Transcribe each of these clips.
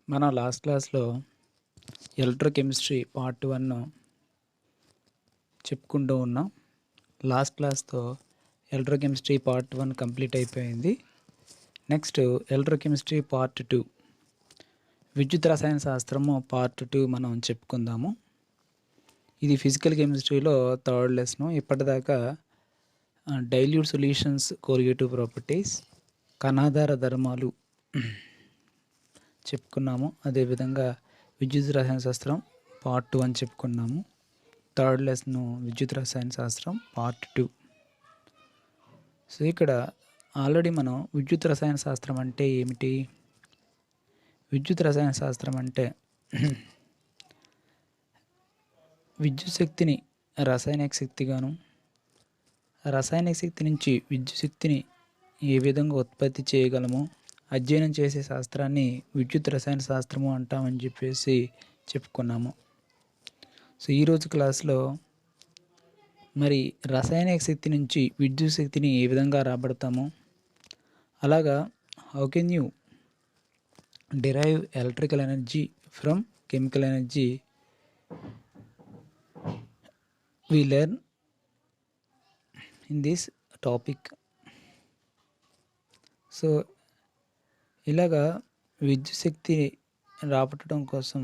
మనం లాస్ట్ క్లాస్లో electrochemistry part 1 చెప్పుకుంటూ ఉన్నాం. లాస్ట్ క్లాస్తో ఎలక్ట్రోకెమిస్ట్రీ పార్ట్ 1 కంప్లీట్ అయిపోయింది. నెక్స్ట్ ఎలక్ట్రోకెమిస్ట్రీ పార్ట్ 2 విద్యుత్ రసాయన శాస్త్రము పార్ట్ 2 మనం చెప్పుకుందాము. ఇది ఫిజికల్ కెమిస్ట్రీలో థర్డ్ లెసన్. ఇప్పటిదాకా డైల్యూట్ సొల్యూషన్స్ కోరిగేటివ్ ప్రాపర్టీస్, కణాధార ధర్మాలు చెప్పుకున్నాము. అదేవిధంగా విద్యుత్ రసాయన శాస్త్రం పార్ట్ 1 చెప్పుకున్నాము. థర్డ్ లెసన్ విద్యుత్ రసాయన శాస్త్రం పార్ట్ 2. సో ఇక్కడ ఆల్రెడీ మనం విద్యుత్ రసాయన శాస్త్రం అంటే ఏమిటి, విద్యుత్ రసాయన శాస్త్రం అంటే విద్యుత్ శక్తిని రాసాయనిక శక్తిగాను, రాసాయనిక శక్తి నుంచి విద్యుత్ శక్తిని ఏ విధంగా ఉత్పత్తి చేయగలమో అధ్యయనం చేసే శాస్త్రాన్ని విద్యుత్ రసాయన శాస్త్రము అంటామని చెప్పేసి చెప్పుకున్నాము. సో ఈరోజు క్లాస్లో మరి రసాయనిక శక్తి నుంచి విద్యుత్ శక్తిని ఏ విధంగా రాబడతామో, అలాగా how can you derive electrical energy from chemical energy we learn in this topic. So ఇలాగా విద్యుత్ శక్తి రాబట్టడం కోసం,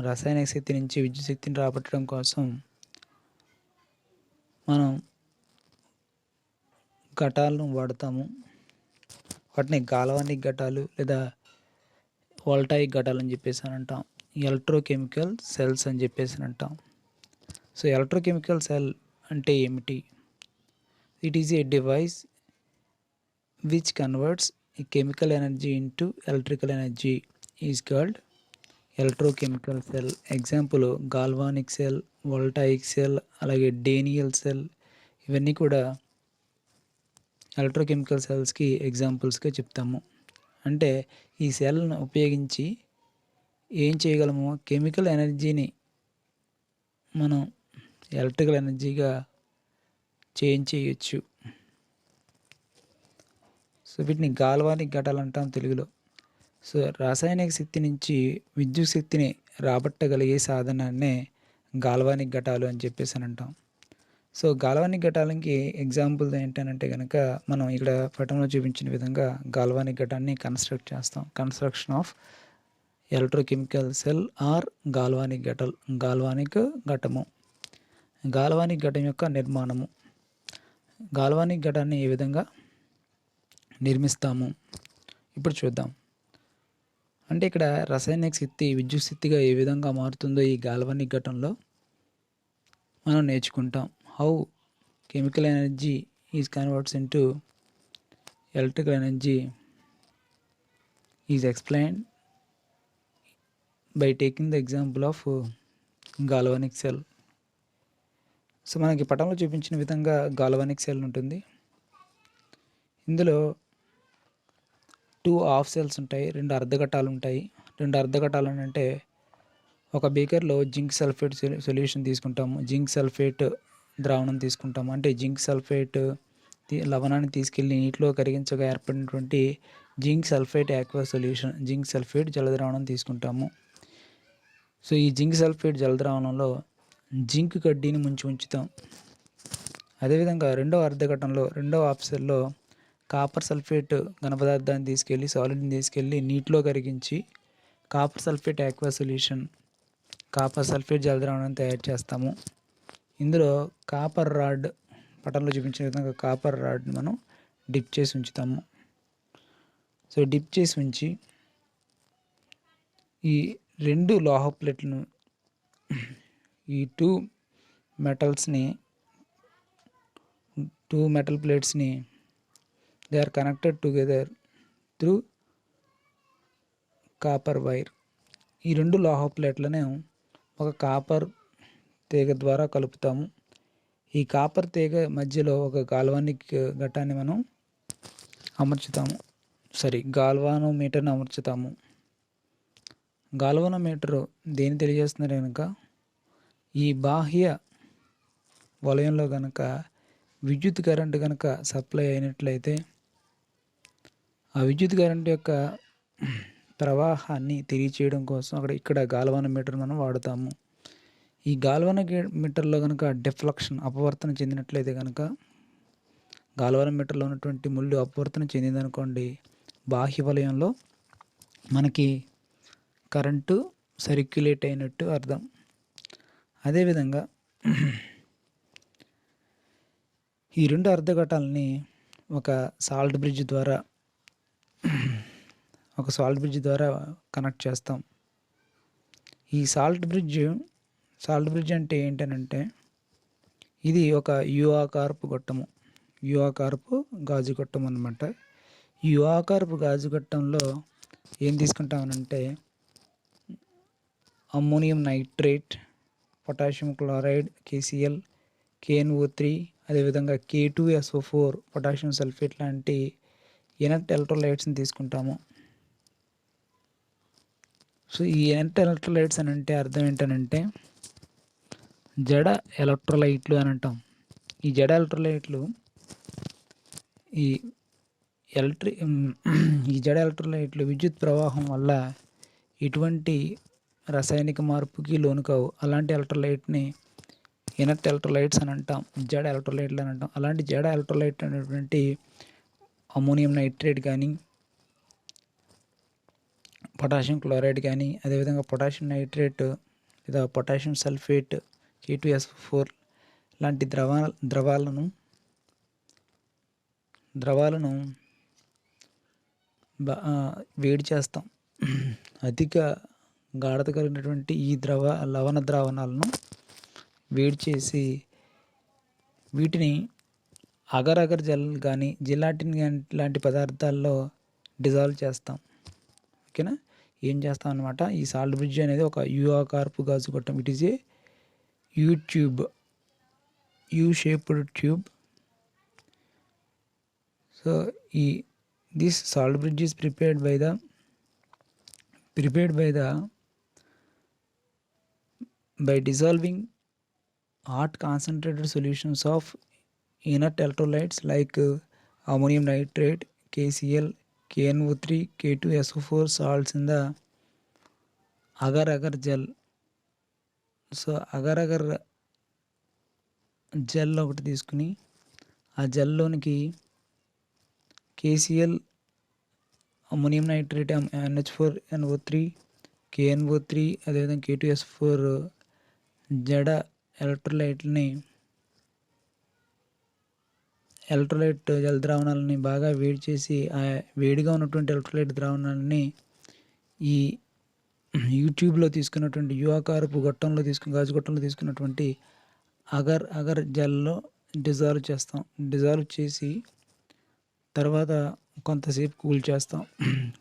రసాయనిక శక్తి నుంచి విద్యుత్ శక్తిని రాబట్టడం కోసం మనం ఘటాలను వాడతాము. వాటిని గాల్వానిక్ ఘటాలు లేదా వోల్టాయిక్ ఘటాలు అని చెప్పేసి అంటాం. ఎలక్ట్రోకెమికల్ సెల్స్ అని చెప్పేసి అంటాం. సో ఎలక్ట్రోకెమికల్ సెల్ అంటే ఏమిటి? It is a device which converts chemical energy into electrical energy is called electrochemical cell. Example galvanic cell, voltaic cell, అలాగే డేనియల్ సెల్, ఇవన్నీ కూడా ఎలక్ట్రోకెమికల్ సెల్స్కి ఎగ్జాంపుల్స్గా చెప్తాము. అంటే ఈ సెల్ను ఉపయోగించి ఏం చేయగలము, కెమికల్ ఎనర్జీని మనం ఎలక్ట్రికల్ ఎనర్జీగా చేంజ్ చేయొచ్చు. సో వీటిని గాల్వానిక్ ఘటాలు అంటాం తెలుగులో. సో రాసాయనిక శక్తి నుంచి విద్యుత్ శక్తిని రాబట్టగలిగే సాధనాన్నే గాల్వానిక్ ఘటాలు అని చెప్పేసి అని అంటాం. సో గాల్వానిక్ ఘటాలకి ఎగ్జాంపుల్ ఏంటంటే కనుక మనం ఇక్కడ పటంలో చూపించిన విధంగా గాల్వానిక్ ఘటాన్ని కన్స్ట్రక్ట్ చేస్తాం. Construction of electrochemical cell or galvanic ఘటల్. గాల్వానిక్ ఘటము, గాల్వానిక్ ఘటం యొక్క నిర్మాణము. గాల్వానిక్ ఘటాన్ని ఏ విధంగా నిర్మిస్తాము ఇప్పుడు చూద్దాం. అంటే ఇక్కడ రసాయనిక శక్తి విద్యుత్ శక్తిగా ఏ విధంగా మారుతుందో ఈ గాల్వానిక్ ఘటంలో మనం నేర్చుకుంటాం. How chemical energy is converts into electrical energy is explained by taking the example of galvanic cell. So మనకి పటంలో చూపించిన విధంగా గాల్వానిక్ సెల్ ఉంటుంది. ఇందులో 2 హాఫ్ సెల్స్ ఉంటాయి, 2 అర్ధఘటాలు ఉంటాయి. 2 అర్ధఘటాలు అంటే ఒక బీకర్లో జింక్ సల్ఫేట్ సొల్యూషన్ తీసుకుంటాము, జింక్ సల్ఫేట్ ద్రావణం తీసుకుంటాము. అంటే జింక్ సల్ఫేట్ లవణాన్ని తీసుకెళ్ళి నీటిలో కరిగించగా ఏర్పడినటువంటి zinc sulphate aqua solution, zinc sulphate జలద్రావణం తీసుకుంటాము. సో ఈ జింక్ సల్ఫేట్ జలద్రావణంలో జింక్ కడ్డీని ముంచి ఉంచుతాం. అదేవిధంగా రెండవ అర్ధఘటంలో, రెండవ హాఫ్ సెల్లో కాపర్ సల్ఫేట్ ఘనపదార్థాన్ని తీసుకెళ్ళి, సాలిడ్ని తీసుకెళ్ళి నీటిలో కరిగించి copper sulphate aqua solution, copper sulphate జలద్రావణాన్ని తయారు చేస్తాము. ఇందులో కాపర్ రాడ్, పటంలో చూపించిన విధంగా కాపర్ రాడ్ని మనం డిప్ చేసి ఉంచుతాము. సో డిప్ చేసి ఉంచి ఈ 2 లోహ ప్లేట్లను, ఈ 2 మెటల్ ప్లేట్స్ని they are connected together through copper wire. ఈ 2 లోహ ప్లేట్లను ఒక కాపర్ తీగ ద్వారా కలుపుతాము. ఈ కాపర్ తీగ మధ్యలో ఒక గాల్వానిక్ ఘటాన్ని మనం గాల్వానోమీటర్ని అమర్చుతాము. గాల్వానోమీటరు దేని తెలియజేస్తున్నారు కనుక, ఈ బాహ్య వలయంలో కనుక విద్యుత్ కరెంటు కనుక సప్లై అయినట్లయితే ఆ విద్యుత్ కరెంట్ యొక్క ప్రవాహాన్ని తెలియచేయడం కోసం ఇక్కడ గాల్వానోమీటర్ మనం వాడుతాము. ఈ గాల్వానోమీటర్లో కనుక డిఫ్లెక్షన్ అపవర్తన చెందినట్లయితే కనుక గాల్వానోమీటర్లో ఉన్నటువంటి ముళ్ళు అపవర్తన చెందిందనుకోండి, బాహ్య వలయంలో మనకి కరెంటు సర్క్యులేట్ అయినట్టు అర్థం. అదేవిధంగా ఈ 2 అర్ధఘటాలని ఒక సాల్ట్ బ్రిడ్జ్ ద్వారా కనెక్ట్ చేస్తాం. ఈ సాల్ట్ బ్రిడ్జ్ అంటే ఏంటనంటే ఇది ఒక యు ఆకారపు గొట్టము, యు ఆకారపు గాజు గొట్టం అన్నమాట. ఈ యు ఆకారపు గాజు గొట్టంలో ఏం తీసుకుంటామనంటే ammonium nitrate, potassium chloride KCl, KNO3, అదేవిధంగా K2SO4, పొటాషియం సల్ఫేట్ లాంటి ఇనర్ట్ ఎలక్ట్రోలైట్స్ని తీసుకుంటాము. సో ఈ ఇనర్ట్ ఎలక్ట్రోలైట్స్ అని అంటే అర్థం ఏంటనంటే జడ ఎలక్ట్రోలైట్లు అని అంటాం. ఈ జడ ఎలక్ట్రోలైట్లు ఈ జడ ఎలక్ట్రోలైట్లు విద్యుత్ ప్రవాహం వల్ల ఎటువంటి రసాయనిక మార్పుకి లోను కావు. అలాంటి ఎలక్ట్రోలైట్ని ఇనర్ట్ ఎలక్ట్రోలైట్స్ అని అంటాం, జడ ఎలక్ట్రోలైట్లు అని అంటాం. అలాంటి జడ ఎలక్ట్రోలైట్ అనేటువంటి అమ్మోనియం నైట్రేట్ కానీ, పొటాషియం క్లోరైడ్ కానీ, అదేవిధంగా పొటాషియం నైట్రేట్ లేదా పొటాషియం సల్ఫేట్, K2SO4 లాంటి ద్రవాలను వేడి చేస్తాం. అధిక గాఢత కలిగినటువంటి ఈ లవణ ద్రావణాలను వేడి చేసి వీటిని అగర్ అగర్ జెల్ కానీ జిలాటిన్ లాంటి పదార్థాల్లో డిజాల్వ్ చేస్తాం. ఓకేనా? ఏం చేస్తాం అన్నమాట, ఈ సాల్ట్ బ్రిడ్జ్ అనేది ఒక యు ఆకారపు గాజు గొట్టం. It is a you shaped tube. So this salt bridge is prepared by dissolving hot concentrated solutions of inert electrolytes like ammonium nitrate, KCl, KNO3, K2SO4 salts in the agar agar gel. So agar agar gel ఒకటి తీసుకుని ఆ జెల్లోనికి KCl, ammonium nitrate, NH4NO3, KNO3, అదేవిధంగా K2SO4 జడ electrolyte జల ద్రావణాలని బాగా వేడి చేసి ఆ వేడిగా ఉన్నటువంటి ఎలక్ట్రోలైట్ ద్రావణాలని ఈ యూట్యూబ్లో తీసుకున్నటువంటి యు ఆకారపు గాజు గొట్టంలో తీసుకున్నటువంటి అగర్ జెల్లో డిజాల్వ్ చేసి తర్వాత కొంతసేపు కూల్ చేస్తాం.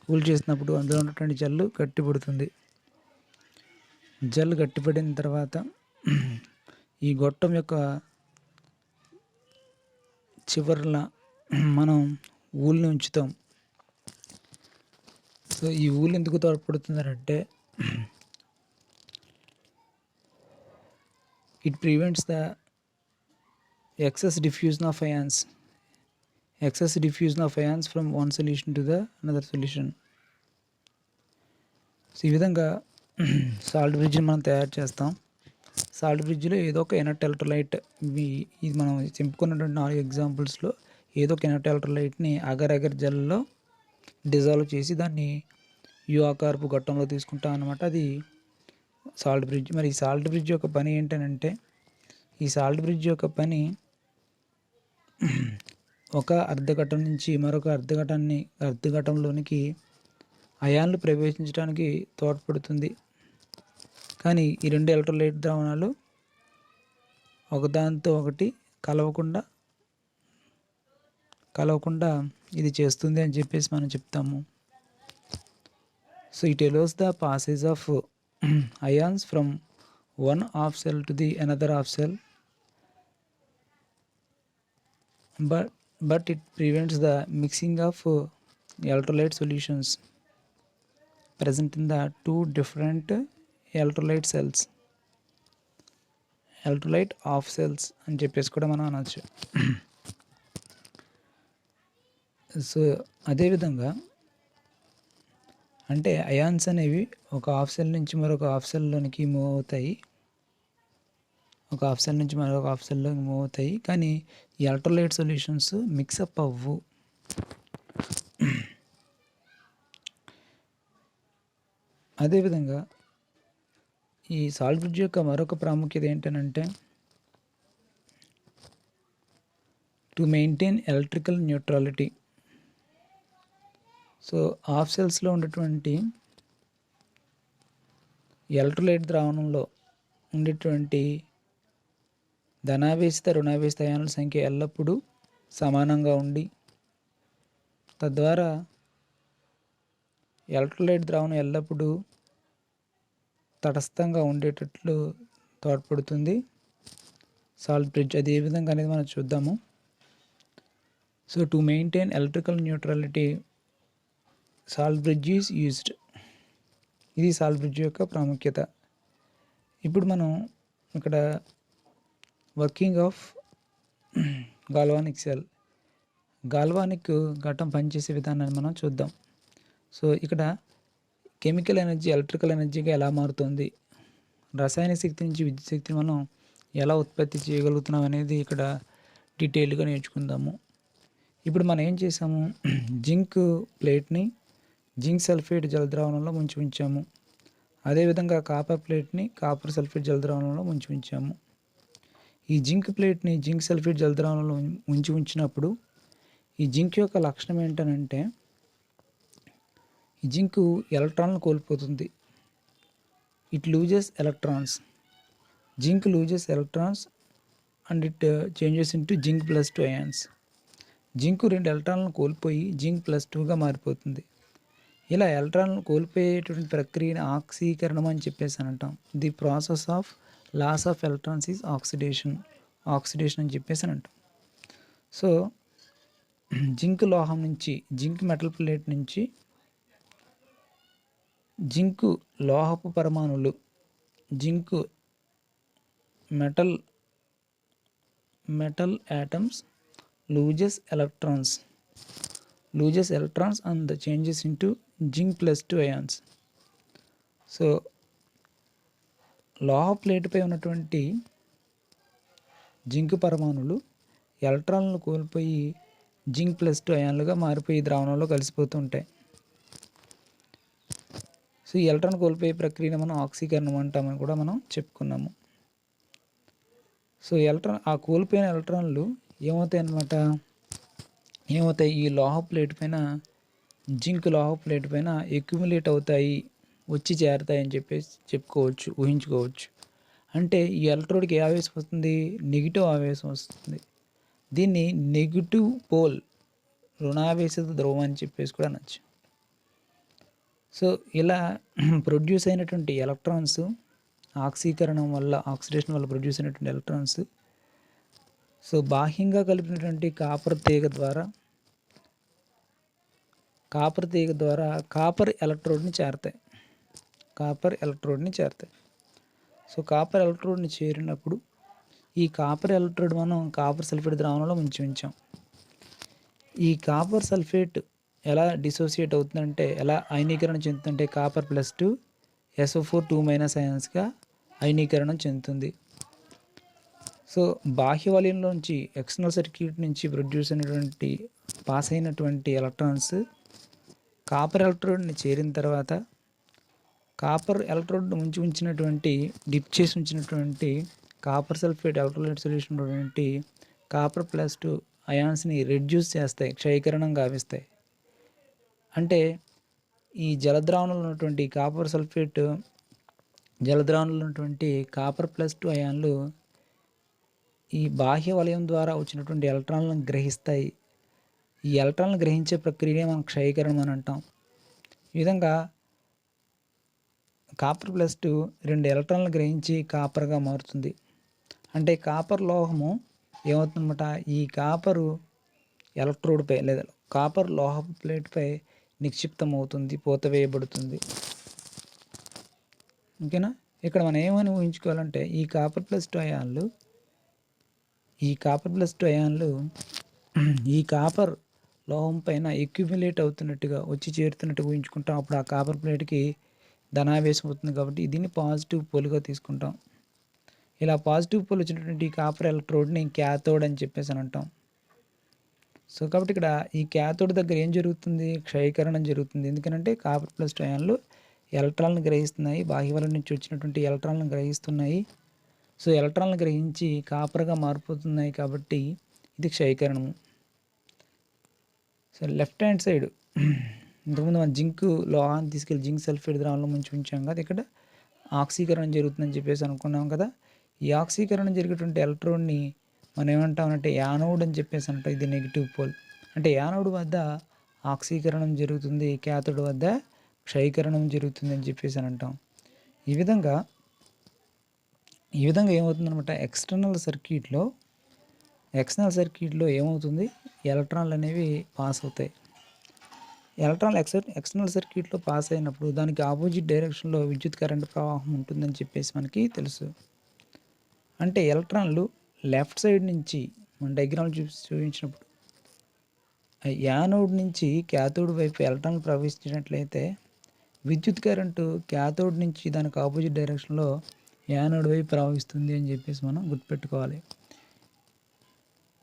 కూల్ చేసినప్పుడు అందులో ఉన్నటువంటి జెల్ గట్టిపడుతుంది. జెల్ గట్టిపడిన తర్వాత ఈ గొట్టం యొక్క చివరన మనం ఊల్ని ఉంచుతాం. సో ఈ ఊలు ఎందుకు తోడ్పడుతుందంటే it prevents the excess diffusion of ions from one solution to the another solution. So ఈ విధంగా సాల్ట్ బ్రిడ్జ్ని మనం తయారు చేస్తాం. సాల్ట్ బ్రిడ్జ్లో ఏదో ఒక ఇనర్ట్ ఎలక్ట్రోలైట్, ఇది మనం చెప్పుకున్నటువంటి 4 ఎగ్జాంపుల్స్లో ఏదో ఒక ఇనర్ట్ ఎలక్ట్రోలైట్ని అగర్ అగర్ జెల్లో డిజాల్వ్ చేసి దాన్ని యు ఆకారపు గొట్టంలో తీసుకుంటాం అన్నమాట. అది సాల్ట్ బ్రిడ్జ్. మరి ఈ సాల్ట్ బ్రిడ్జ్ యొక్క పని ఏంటనంటే ఒక అర్ధఘటం నుంచి మరొక అర్ధఘటంలోనికి అయాన్లు ప్రవేశించడానికి తోడ్పడుతుంది. కానీ ఈ 2 ఎలక్ట్రోలైట్ ద్రావణాలు ఒకదానితో ఒకటి కలవకుండా ఇది చేస్తుంది అని చెప్పేసి మనం చెప్తాము. So it allows the passage of ions from one half cell to the another half cell, but it prevents the mixing of electrolyte solutions present in the 2 different electrolyte half cells అని చెప్పేసి కూడా మనం అనొచ్చు. So అదేవిధంగా అంటే ions అనేవి ఒక half cell నుంచి మరొక హాఫ్ సెల్లోనికి మూవ్ అవుతాయి, ఒక హాఫ్ సెల్ నుంచి మరొక హాఫ్ సెల్లోకి మూవ్ అవుతాయి. కానీ ఈ ఎలక్ట్రోలైట్ సొల్యూషన్స్ మిక్సప్ అవ్వు. అదేవిధంగా ఈ సాల్ట్ బ్రిడ్జ్ యొక్క మరొక ప్రాముఖ్యత ఏంటంటే to maintain electrical neutrality. So half సెల్స్లో ఉన్నటువంటి ఎలక్ట్రోలైట్ ద్రావణంలో ఉండేటువంటి ధనావేశిత రుణావేశిత అయానుల సంఖ్య ఎల్లప్పుడూ సమానంగా ఉండి తద్వారా ఎలక్ట్రోలైట్ ద్రావణం ఎల్లప్పుడూ తటస్థంగా ఉండేటట్లు తోడ్పడుతుంది సాల్ట్ బ్రిడ్జ్. అది ఏ విధంగా అనేది మనం చూద్దాము. So to maintain electrical neutrality salt bridge is used. ఇది సాల్ట్ బ్రిడ్జ్ యొక్క ప్రాముఖ్యత. ఇప్పుడు మనం ఇక్కడ working of galvanic cell, galvanic ఘటం పనిచేసే విధానాన్ని మనం చూద్దాం. సో ఇక్కడ కెమికల్ ఎనర్జీ ఎలక్ట్రికల్ ఎనర్జీగా ఎలా మారుతుంది, రసాయన శక్తి నుంచి విద్యుత్ శక్తిని మనం ఎలా ఉత్పత్తి చేయగలుగుతున్నాం అనేది ఇక్కడ డీటెయిల్గా నేర్చుకుందాము. ఇప్పుడు మనం ఏం చేసాము, జింక్ ప్లేట్ని జింక్ సల్ఫేట్ జలద్రావణంలో ముంచి ఉంచాము. అదేవిధంగా కాపర్ ప్లేట్ని కాపర్ సల్ఫేట్ జలద్రావణంలో ముంచి ఉంచాము. ఈ జింక్ ప్లేట్ని జింక్ సల్ఫేట్ జలద్రావణంలో ఉంచి ఉంచినప్పుడు ఈ జింక్ యొక్క లక్షణం ఏంటనంటే ఈ జింకు ఎలక్ట్రాన్లు కోల్పోతుంది. It loses electrons. Zinc loses electrons and it changes into zinc +2 ions. Zinc 2 ఎలక్ట్రాన్లను కోల్పోయి జింక్ +2గా మారిపోతుంది. ఇలా ఎలక్ట్రాన్లను కోల్పోయేటువంటి ప్రక్రియని ఆక్సీకరణం అని చెప్పేసి అంటాం. The process of loss of electrons is oxidation అని చెప్పేసి అంటాం. సో జింక్ లోహం నుంచి జింక్ మెటల్ ప్లేట్ నుంచి జింకు లోహపు పరమాణువులు zinc metal atoms loses electrons and the changes into zinc +2 ions. So లోహ ప్లేట్పై ఉన్నటువంటి జింక్ పరమాణువులు ఎలక్ట్రాన్లను కోల్పోయి జింక్ +2 అయాన్లుగా మారిపోయి ద్రావణంలో కలిసిపోతూ ఉంటాయి. సో ఈ ఎలక్ట్రాన్ కోల్పోయే ప్రక్రియను మనం ఆక్సీకరణం అంటామని కూడా మనం చెప్పుకున్నాము. సో ఆ కోల్పోయిన ఎలక్ట్రాన్లు ఏమవుతాయి, ఈ లోహ ప్లేట్ పైన జింక్ లోహ ప్లేట్ పైన ఎక్యుములేట్ అవుతాయి, వచ్చి చేరతాయి అని చెప్పేసి ఊహించుకోవచ్చు. అంటే ఈ ఎలక్ట్రోడ్కి ఏ ఆవేశం వస్తుంది, నెగిటివ్ ఆవేశం వస్తుంది. దీన్ని నెగిటివ్ పోల్ రుణావేశిత ధ్రువం అని చెప్పేసి కూడా అనొచ్చు. సో ఇలా ప్రొడ్యూస్ అయినటువంటి ఎలక్ట్రాన్స్ ఆక్సిడేషన్ వల్ల ప్రొడ్యూస్ అయినటువంటి ఎలక్ట్రాన్స్ సో బాహ్యంగా కలిపినటువంటి కాపర్ తీగ ద్వారా కాపర్ ఎలక్ట్రోడ్ని చేరతాయి. సో కాపర్ ఎలక్ట్రోడ్ని చేరినప్పుడు ఈ కాపర్ ఎలక్ట్రోడ్ మనం కాపర్ సల్ఫేట్ ద్రావణంలో ఉంచాం. ఈ కాపర్ సల్ఫేట్ ఎలా డిసోసియేట్ అవుతుందంటే, ఎలా అయనీకరణ చెందుతుందంటే కాపర్ +2 SO4 2- అయాన్స్గా అయనీకరణం చెందుతుంది. సో బాహ్య వలయంలోంచి ఎక్స్టర్నల్ సర్క్యూట్ నుంచి ప్రొడ్యూస్ అయినటువంటి పాస్ అయినటువంటి ఎలక్ట్రాన్స్ కాపర్ ఎలక్ట్రోడ్ని చేరిన తర్వాత కాపర్ ఎలక్ట్రోడ్ డిప్ చేసి ఉంచినటువంటి కాపర్ సల్ఫేట్ ఎలక్ట్రోలైట్ సొల్యూషన్ ఉన్నటువంటి కాపర్ +2 అయాన్స్ని రెడ్యూస్ చేస్తాయి, క్షయీకరణం గావిస్తాయి. అంటే ఈ జలద్రావణంలో ఉన్నటువంటి కాపర్ సల్ఫేట్ జలద్రావణంలో ఉన్నటువంటి కాపర్ +2 అయాన్లు ఈ బాహ్య వలయం ద్వారా వచ్చినటువంటి ఎలక్ట్రాన్లను గ్రహిస్తాయి. ఈ ఎలక్ట్రాన్లను గ్రహించే ప్రక్రియనే మనం క్షయీకరణం అని అంటాం. ఈ విధంగా కాపర్ +2 2 ఎలక్ట్రాన్లు గ్రహించి కాపర్గా మారుతుంది. అంటే కాపర్ లోహము ఏమవుతుందన్నమాట, ఈ కాపరు ఎలక్ట్రోడ్పై లేదా కాపర్ లోహపు ప్లేట్పై నిక్షిప్తం అవుతుంది, పోతవేయబడుతుంది. ఓకేనా. ఇక్కడ మనం ఏమని ఊహించుకోవాలంటే ఈ కాపర్ +2 అయాన్లు ఈ కాపర్ లోహం పైన ఎక్యుములేట్ అవుతున్నట్టుగా వచ్చి చేరుతున్నట్టుగా ఊహించుకుంటాం. అప్పుడు ఆ కాపర్ ప్లేట్కి ధనావేశం అవుతుంది కాబట్టి దీన్ని పాజిటివ్ పోల్గా తీసుకుంటాం. ఇలా పాజిటివ్ పోల్ వచ్చినటువంటి కాపర్ ఎలక్ట్రోడ్ని క్యాథోడ్ అని చెప్పేసి అని అంటాం. సో కాబట్టి ఇక్కడ ఈ క్యాథోడ్ దగ్గర ఏం జరుగుతుంది? క్షయీకరణం జరుగుతుంది. ఎందుకంటే కాపర్ ప్లస్ అయాన్లు ఎలక్ట్రాన్లను గ్రహిస్తున్నాయి. బాహ్యవలం నుంచి వచ్చినటువంటి ఎలక్ట్రాన్లను గ్రహిస్తున్నాయి. సో ఎలక్ట్రాన్లను గ్రహించి కాపర్గా మారిపోతున్నాయి కాబట్టి ఇది క్షయీకరణము. సో లెఫ్ట్ హ్యాండ్ సైడ్ ఇంతకుముందు మనం జింక్ లోహాన్ని తీసుకెళ్ళి జింక్ సల్ఫేట్ ద్రావణంలో ముంచి ఉంచాం కదా, ఇక్కడ ఆక్సీకరణం జరుగుతుందని చెప్పేసి అనుకున్నాం కదా. ఈ ఆక్సీకరణం జరిగేటువంటి ఎలక్ట్రాన్ని మనం ఏమంటామంటే యానోడ్ అని చెప్పేసి అంటాం. ఇది నెగిటివ్ పోల్. అంటే యానోడ్ వద్ద ఆక్సీకరణం జరుగుతుంది, క్యాథోడ్ వద్ద క్షయీకరణం జరుగుతుంది అని చెప్పేసి అని అంటాం. ఈ విధంగా ఏమవుతుందన్నమాట, ఎక్స్టర్నల్ సర్క్యూట్లో ఏమవుతుంది, ఎలక్ట్రాన్లు అనేవి పాస్ అవుతాయి. ఎలక్ట్రాన్లు ఎక్స్టర్నల్ సర్క్యూట్లో పాస్ అయినప్పుడు దానికి ఆపోజిట్ డైరెక్షన్లో విద్యుత్ కరెంట్ ప్రవాహం ఉంటుందని చెప్పేసి మనకి తెలుసు. అంటే ఎలక్ట్రాన్లు లెఫ్ట్ సైడ్ నుంచి మన డయాగ్రామ్ చూపించినప్పుడు యానోడ్ నుంచి క్యాథోడ్ వైపు ఎలక్ట్రాన్లు ప్రవహించినట్లయితే విద్యుత్ కరెంటు క్యాథోడ్ నుంచి దానికి ఆపోజిట్ డైరెక్షన్లో యానోడ్ వైపు ప్రవహిస్తుంది అని చెప్పేసి మనం గుర్తుపెట్టుకోవాలి.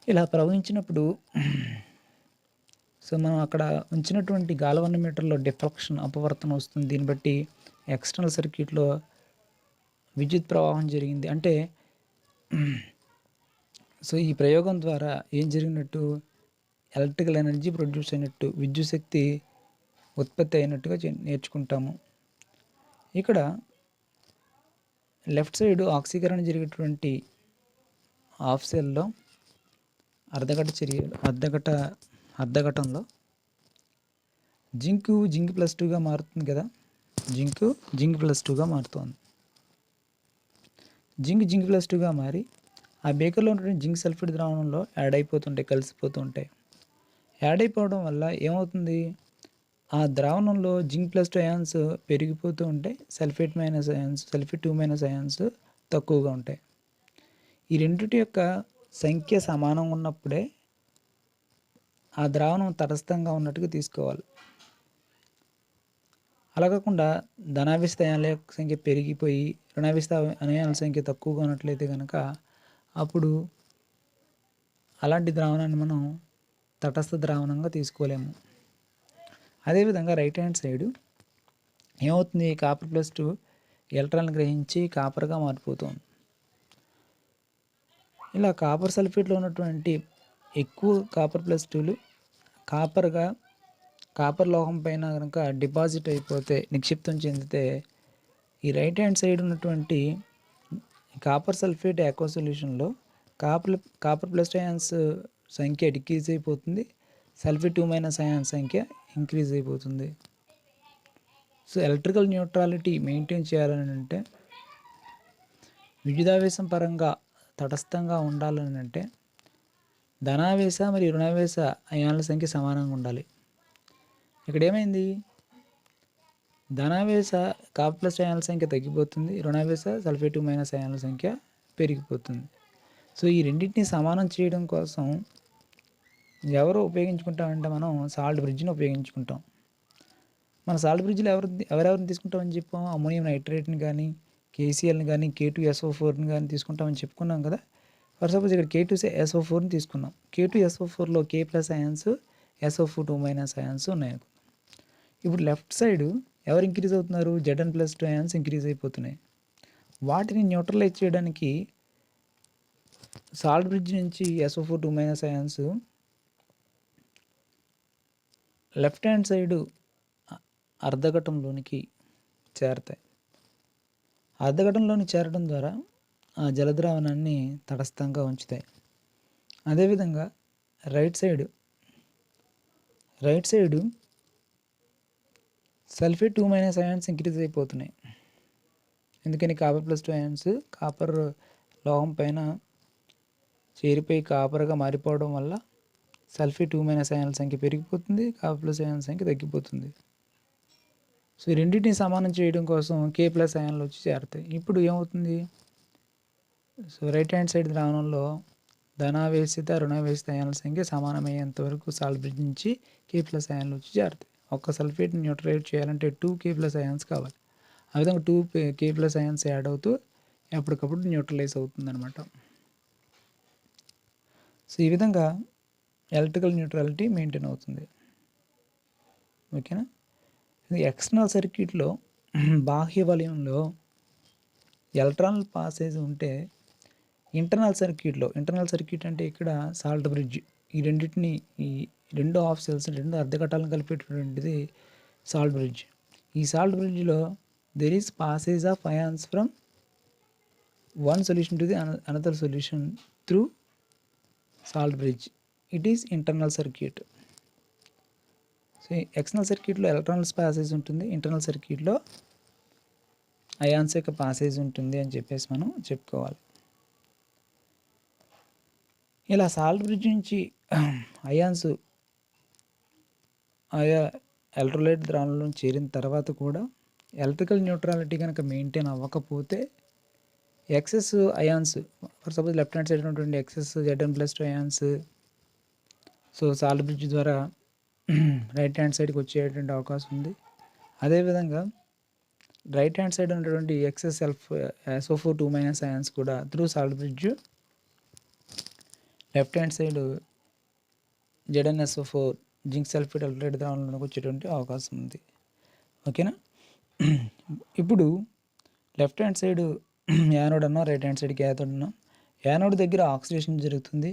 ఇలా ప్రవహించినప్పుడు సో మనం అక్కడ ఉంచినటువంటి గాల్వానోమీటర్లో డిఫ్లెక్షన్ అపవర్తనం వస్తుంది. దీన్ని బట్టి ఎక్స్టర్నల్ సర్క్యూట్లో విద్యుత్ ప్రవాహం జరిగింది అంటే సో ఈ ప్రయోగం ద్వారా ఏం జరిగినట్టు, ఎలక్ట్రికల్ ఎనర్జీ ప్రొడ్యూస్ అయినట్టు, విద్యుత్ శక్తి ఉత్పత్తి అయినట్టుగా నేర్చుకుంటాము. ఇక్కడ లెఫ్ట్ సైడ్ ఆక్సీకరణ జరిగేటువంటి హాఫ్ సెల్లో అర్ధఘటంలో జింక్ +2గా మారుతుంది కదా, జింక్ +2గా మారుతుంది. జింక్ +2గా మారి ఆ బేకర్లో ఉన్నటువంటి జింక్ సల్ఫేట్ ద్రావణంలో కలిసిపోతూ ఉంటాయి. యాడ్ అయిపోవడం వల్ల ఏమవుతుంది, ఆ ద్రావణంలో జింక్ +2 అయాన్స్ పెరిగిపోతూ ఉంటాయి, సల్ఫేట్ -2 అయాన్స్ తక్కువగా ఉంటాయి. ఈ రెండింటి యొక్క సంఖ్య సమానంగా ఉన్నప్పుడే ఆ ద్రావణం తటస్థంగా ఉన్నట్టుగా తీసుకోవాలి. అలా కాకుండా ధనావేశిత అయాన్ల సంఖ్య పెరిగిపోయి రుణావేశిత అయాన్ల సంఖ్య తక్కువగా ఉన్నట్లయితే కనుక అప్పుడు అలాంటి ద్రావణాన్ని మనం తటస్థ ద్రావణంగా తీసుకోలేము. అదేవిధంగా రైట్ హ్యాండ్ సైడ్ ఏమవుతుంది, కాపర్ +2 ఎలక్ట్రాన్లు గ్రహించి కాపర్గా మారిపోతుంది. ఇలా కాపర్ సల్ఫేట్లో ఉన్నటువంటి ఎక్కువ కాపర్ +2లు కాపర్ లోహం పైన కనుక డిపాజిట్ అయిపోతే, నిక్షిప్తం చెందితే ఈ రైట్ హ్యాండ్ సైడ్ ఉన్నటువంటి కాపర్ సల్ఫేట్ ఆక్వా సొల్యూషన్లో కాపర్ + అయాన్స్ సంఖ్య డిక్రీజ్ అయిపోతుంది, సల్ఫేట్ 2- అయాన్స్ సంఖ్య ఇంక్రీజ్ అయిపోతుంది. సో ఎలక్ట్రికల్ న్యూట్రాలిటీ మెయింటైన్ చేయాలని అంటే, విద్యుదావేశం పరంగా తటస్థంగా ఉండాలని అంటే ధనావేశ మరియు రుణావేశ అయాన్ల సంఖ్య సమానంగా ఉండాలి. ఇక్కడ ఏమైంది, ధనావేశ కాపర్ + అయాన్ల సంఖ్య తగ్గిపోతుంది, రుణావేశ సల్ఫేట్ 2- అయాన్ల సంఖ్య పెరిగిపోతుంది. సో ఈ రెండింటిని సమానం చేయడం కోసం ఎవరు ఉపయోగించుకుంటామంటే మనం సాల్ట్ బ్రిడ్జ్ని ఉపయోగించుకుంటాం. మన సాల్ట్ బ్రిడ్జ్లో ఎవరెవరిని తీసుకుంటామని చెప్పాం, అమ్మోనియం నైట్రేట్ని కానీ, KClని కానీ, K2SO4ని కానీ తీసుకుంటామని చెప్పుకున్నాం కదా. ఫర్ సపోజ్ ఇక్కడ K2SO4ని తీసుకున్నాం. K2SO4లో K+ అయాన్స్, SO4 2- అయాన్స్ ఉన్నాయి. ఇప్పుడు లెఫ్ట్ సైడ్ ఎవరు ఇంక్రీజ్ అవుతున్నారు, Zn+2 అయాన్స్ ఇంక్రీజ్ అయిపోతున్నాయి. వాటిని న్యూట్రలైజ్ చేయడానికి సాల్ట్ బ్రిడ్జ్ నుంచి SO4 2- ions left hand side అర్ధఘటంలోనికి చేరతాయి. అర్ధఘటంలోనికి చేరడం ద్వారా ఆ జలద్రావణాన్ని తటస్థంగా ఉంచుతాయి. అదేవిధంగా right side sulphate 2- ions increase అయిపోతున్నాయి. ఎందుకని కాపర్ +2 అయాన్స్ కాపర్ లోహం పైన చేరిపోయి కాపర్గా మారిపోవడం వల్ల సల్ఫేట్ 2- అయాన్ల సంఖ్య పెరిగిపోతుంది, కాపర్ + అయాన్ల సంఖ్య తగ్గిపోతుంది. సో ఈ రెండింటిని సమానం చేయడం కోసం K+ అయాన్లు వచ్చి చేరుతాయి. ఇప్పుడు ఏమవుతుంది, సో రైట్ హ్యాండ్ సైడ్ ద్రావణంలో ధనావేశిత రుణావేశిత అయాన్ల సంఖ్య సమానమయ్యేంత వరకు సాల్ట్ బ్రిడ్జ్ నుంచి K+ అయాన్లు వచ్చి చేరుతాయి. ఒక్క సల్ఫేట్ని న్యూట్రలైజ్ చేయాలంటే 2 K+ అయాన్స్ కావాలి. ఆ విధంగా 2 K+ అయాన్స్ యాడ్ అవుతూ ఎప్పటికప్పుడు న్యూట్రలైజ్ అవుతుందన్నమాట. సో ఈ విధంగా ఎలక్ట్రికల్ న్యూట్రాలిటీ మెయింటైన్ అవుతుంది. ఓకేనా. ఇది ఎక్స్టర్నల్ సర్క్యూట్లో బాహ్య వలయంలో ఎలక్ట్రాన్ పాసేజ్ ఉంటే ఇంటర్నల్ సర్క్యూట్ అంటే ఇక్కడ సాల్ట్ బ్రిడ్జ్, ఈ రెండింటిని, ఈ 2 హాఫ్ సెల్స్, 2 అర్ధఘటాలను కలిపేటటువంటిది సాల్ట్ బ్రిడ్జ్. ఈ సాల్ట్ బ్రిడ్జ్లో there is passage of ions from one solution to the another solution through salt bridge. It is internal circuit. So external సర్క్యూట్లో ఎలక్ట్రాన్స్ పాసేజ్ ఉంటుంది, ఇంటర్నల్ సర్క్యూట్లో అయాన్స్ యొక్క పాసేజ్ ఉంటుంది అని చెప్పేసి మనం చెప్పుకోవాలి. ఇలా సాల్ట్ బ్రిడ్జ్ నుంచి అయాన్స్ ఆయా ఎలక్ట్రోలైట్ ద్రావణంలో చేరిన తర్వాత కూడా ఎలక్ట్రికల్ న్యూట్రాలిటీ కనుక మెయింటైన్ అవ్వకపోతే excess ions, for suppose left hand side ఉన్నటువంటి excess Zn+2 ions so salt bridge ద్వారా రైట్ హ్యాండ్ సైడ్కి వచ్చేటువంటి అవకాశం ఉంది. అదేవిధంగా రైట్ హ్యాండ్ సైడ్ ఉన్నటువంటి ఎక్సెస్ SO4 2- అయాన్స్ కూడా through salt bridge left hand side ZnSO4 zinc sulphate అల్ట్రేట్ ద్రావణంలోకి వచ్చేటువంటి అవకాశం ఉంది. ఓకేనా. ఇప్పుడు లెఫ్ట్ హ్యాండ్ సైడ్ యానోడ్ అన్నా, రైట్ హ్యాండ్ సైడ్ క్యాథోడ్ అన్నా, యానోడ్ దగ్గర ఆక్సిడేషన్ జరుగుతుంది.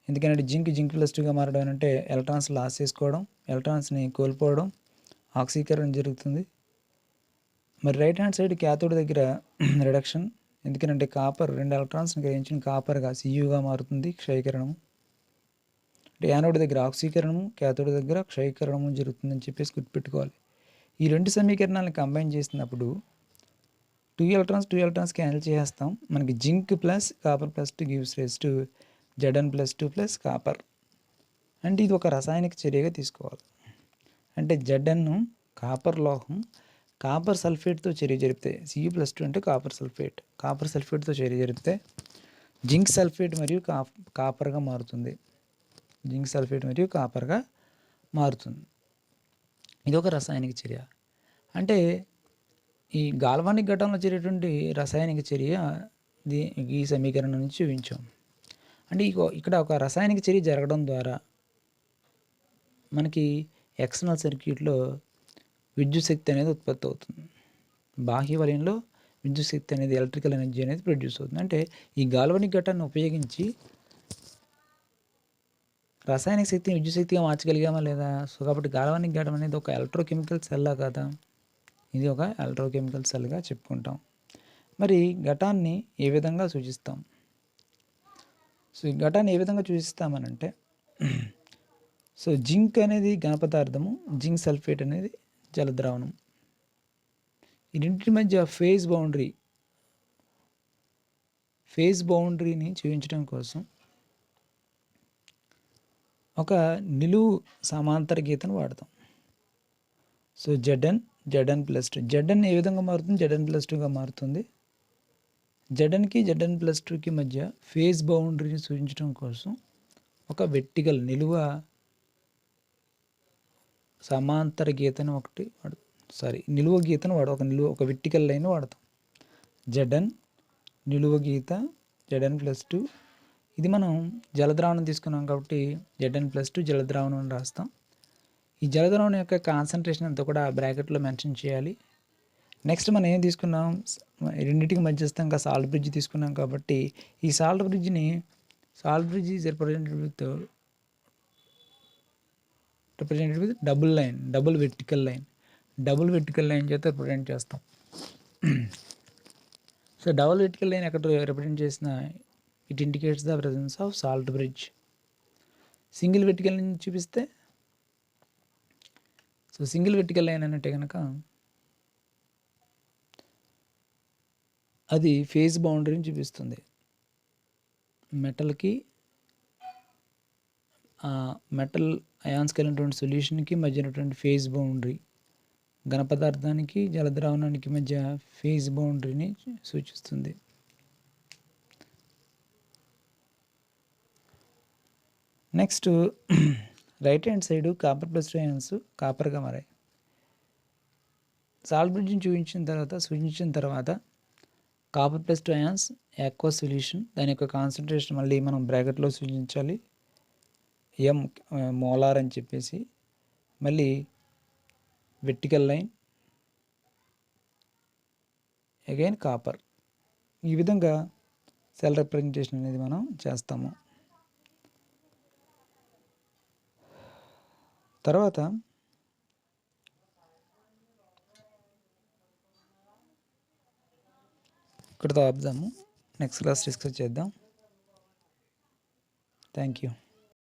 ఎందుకంటే జింక్+2గా మారడం అంటే ఎలక్ట్రాన్స్ లాస్ చేసుకోవడం, ఎలక్ట్రాన్స్ని కోల్పోవడం, ఆక్సీకరణ జరుగుతుంది. మరి రైట్ హ్యాండ్ సైడ్ క్యాథోడ్ దగ్గర రిడక్షన్, ఎందుకంటే కాపర్ 2 ఎలక్ట్రాన్స్ని గ్రహించిన కాపర్గా Cuగా మారుతుంది, క్షయీకరణము. అంటే యానోడ్ దగ్గర ఆక్సీకరణము, క్యాథోడ్ దగ్గర క్షయీకరణము జరుగుతుందని చెప్పేసి గుర్తుపెట్టుకోవాలి. ఈ 2 సమీకరణాలను కంబైన్ చేసినప్పుడు 2 ఎలక్ట్రాన్స్ క్యాన్సిల్ చేస్తాం. మనకి zinc plus copper +2 gives rise to Zn+2 plus copper. అంటే ఇది ఒక రసాయనిక చర్యగా తీసుకోవాలి. అంటే Zn కాపర్ లోహం కాపర్ సల్ఫేట్తో చర్య జరిపితే, Cu+2 అంటే కాపర్ సల్ఫేట్తో చర్య జరిపితే జింక్ సల్ఫేట్ మరియు కాపర్గా మారుతుంది. ఇది ఒక రసాయనిక చర్య. అంటే ఈ గాల్వానిక్ ఘటనలో చేరేటువంటి రసాయనిక చర్య ఈ సమీకరణం నుంచి చూపించాం. అంటే ఇక్కడ ఒక రసాయనిక చర్య జరగడం ద్వారా మనకి ఎక్స్టర్నల్ సర్క్యూట్లో విద్యుత్ శక్తి అనేది ఉత్పత్తి అవుతుంది. బాహ్య వలయంలో విద్యుత్ శక్తి అనేది, ఎలక్ట్రికల్ ఎనర్జీ అనేది ప్రొడ్యూస్ అవుతుంది. అంటే ఈ గాల్వానిక్ ఘటాన్ని ఉపయోగించి రసాయనిక శక్తిని విద్యుత్ శక్తిగా మార్చగలిగామా లేదా? సో కాబట్టి గాల్వానిక్ ఘటం అనేది ఒక ఎలక్ట్రోకెమికల్ సెల్లా కదా, ఇది ఒక ఎలక్ట్రోకెమికల్ సెల్గా చెప్పుకుంటాం. మరి ఘటాన్ని ఏ విధంగా సూచిస్తాం? సో ఈ ఘటాన్ని ఏ విధంగా సూచిస్తామనంటే, సో జింక్ అనేది ఘనపదార్థము, జింక్ సల్ఫేట్ అనేది జలద్రావణం. ఈ రెండింటి మధ్య ఫేజ్ బౌండరీని చూపించడం కోసం ఒక నిలువు సమాంతర గీతను వాడతాం. సో Zn+2 Zn ఏ విధంగా మారుతుంది? Zn+2గా మారుతుంది. Znకి Zn+2కి మధ్య ఫేజ్ బౌండరీని సూచించడం కోసం ఒక వెర్టికల్ నిలువ సమాంతర గీతను నిలువ గీతను ఒక వెర్టికల్ లైన్ వాడతాం. Zn నిలువ గీత, Zn+2. ఇది మనం జలద్రావణం తీసుకున్నాం కాబట్టి Zn+2 జలద్రావణం అని రాస్తాం. ఈ జలద్రావణం యొక్క కాన్సన్ట్రేషన్ అంతా కూడా బ్రాకెట్లో మెన్షన్ చేయాలి. నెక్స్ట్ మనం ఏం తీసుకున్నాం? రెండింటికి మధ్యస్థంగా సాల్ట్ బ్రిడ్జ్ తీసుకున్నాం కాబట్టి ఈ salt bridge is represented with double vertical line చేత రిప్రజెంట్ చేస్తాం. సో డబుల్ వెర్టికల్ లైన్ ఎక్కడ రిప్రజెంట్ చేసిన it indicates the presence of salt bridge. Single vertical line చూపిస్తే, సో సింగిల్ వెర్టికల్ లైన్ అంటే కనుక అది ఫేజ్ బౌండరీని చూపిస్తుంది. మెటల్ అయాన్స్ కలిగినటువంటి సొల్యూషన్కి మధ్య ఉన్నటువంటి ఫేజ్ బౌండరీ, ఘనపదార్థానికి జలద్రావణానికి మధ్య ఫేజ్ బౌండరీని సూచిస్తుంది. Next right hand side copper plus ions కాపర్గా మారాయి. సాల్ట్ బ్రిడ్జ్ని సూచించిన తర్వాత copper plus 2 ions aqua solution, దాని యొక్క కాన్సన్ట్రేషన్ మళ్ళీ మనం బ్రాకెట్లో సూచించాలి, ఎం మోలార్ అని చెప్పేసి. మళ్ళీ వెర్టికల్ లైన్ అగైన్ కాపర్. ఈ విధంగా సెల్ రిప్రజెంటేషన్ అనేది మనం చేస్తాము. తర్వాత ఇక్కడితో ఆపుదాము. నెక్స్ట్ క్లాస్ డిస్కస్ చేద్దాం. Thank you.